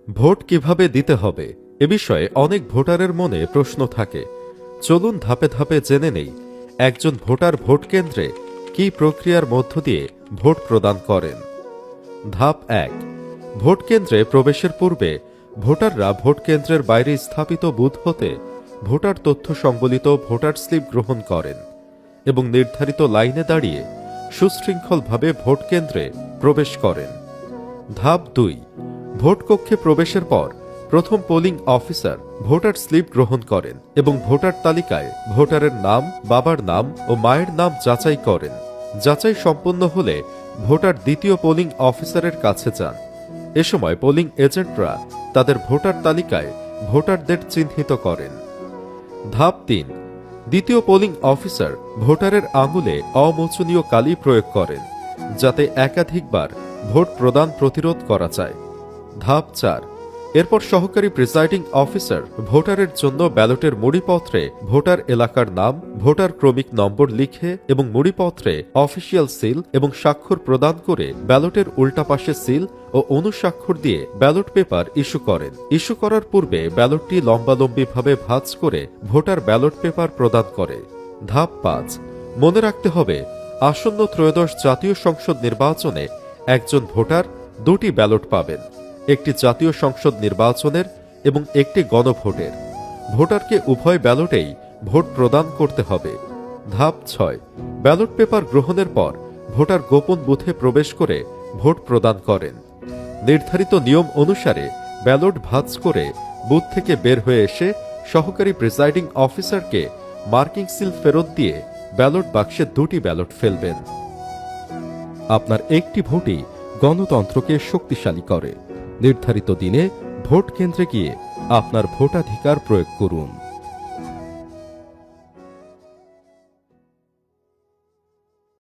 Vote কিভাবে দিতে হবে এ বিষয়ে অনেক ভোটারের মনে প্রশ্ন থাকে। চলুন ধাপে ধাপে জেনে নেই একজন ভোটার ভোট কেন্দ্রে কী প্রক্রিয়ার মধ্য দিয়ে ভোট প্রদান করেন। ধাপ ১। ভোট কেন্দ্রে প্রবেশের পূর্বে ভোটাররা ভোট কেন্দ্রের বাইরে স্থাপিত বুথ হতে ভোটার তথ্য সংবলিত ভোটার স্লিপ গ্রহণ করেন এবং নির্ধারিত লাইনে দাঁড়িয়ে সুশৃঙ্খলভাবে ভোট কেন্দ্রে প্রবেশ করেন। ধাপ ২। ভোট কক্ষে প্রবেশের পর প্রথম পোলিং অফিসার ভোটার স্লিপ গ্রহণ করেন এবং ভোটার তালিকায় ভোটারের নাম, বাবার নাম ও মায়ের নাম যাচাই করেন। যাচাই সম্পন্ন হলে ভোটার দ্বিতীয় পোলিং অফিসারের কাছে যান। এ সময় পোলিং এজেন্টরা তাদের ভোটার তালিকায় ভোটারদের চিহ্নিত করেন। ধাপ ৩। দ্বিতীয় পোলিং অফিসার ভোটারের আঙুলে অমোচনীয় কালি প্রয়োগ করেন যাতে একাধিকবার ভোট প্রদান প্রতিরোধ করা যায়। ধাপ ৪। এরপর সহকারী প্রিসাইডিং অফিসার ভোটারের জন্য ব্যালটের মুড়িপত্রে ভোটার এলাকার নাম, ভোটার ক্রমিক নম্বর লিখে এবং মুড়িপত্রে অফিসিয়াল সিল এবং স্বাক্ষর প্রদান করে ব্যালটের উল্টা পাশে সিল ও অনুস্বাক্ষর দিয়ে ব্যালট পেপার ইস্যু করেন। ইস্যু করার পূর্বে ব্যালটটি লম্বালম্বিভাবে ভাঁজ করে ভোটার ব্যালট পেপার প্রদান করে। ধাপ ৫। মনে রাখতে হবে, আসন্ন ত্রয়োদশ জাতীয় সংসদ নির্বাচনে একজন ভোটার দুটি ব্যালট পাবেন, একটি জাতীয় সংসদ নির্বাচনের এবং একটি গণভোটের। ভোটারকে উভয় ব্যালটেই ভোট প্রদান করতে হবে। ধাপ ৬। ব্যালট পেপার গ্রহণের পর ভোটার গোপন বুথে প্রবেশ করে ভোট প্রদান করেন। নির্ধারিত নিয়ম অনুসারে ব্যালট ভাঁজ করে বুথ থেকে বের হয়ে এসে সহকারী প্রিসাইডিং অফিসারকে মার্কিং সিল ফেরত দিয়ে ব্যালট বাক্সে দুটি ব্যালট ফেলবেন। আপনার একটি ভোটই গণতন্ত্রকে শক্তিশালী করে। নির্ধারিত দিনে ভোট কেন্দ্রে গিয়ে আপনার ভোটাধিকার প্রয়োগ করুন।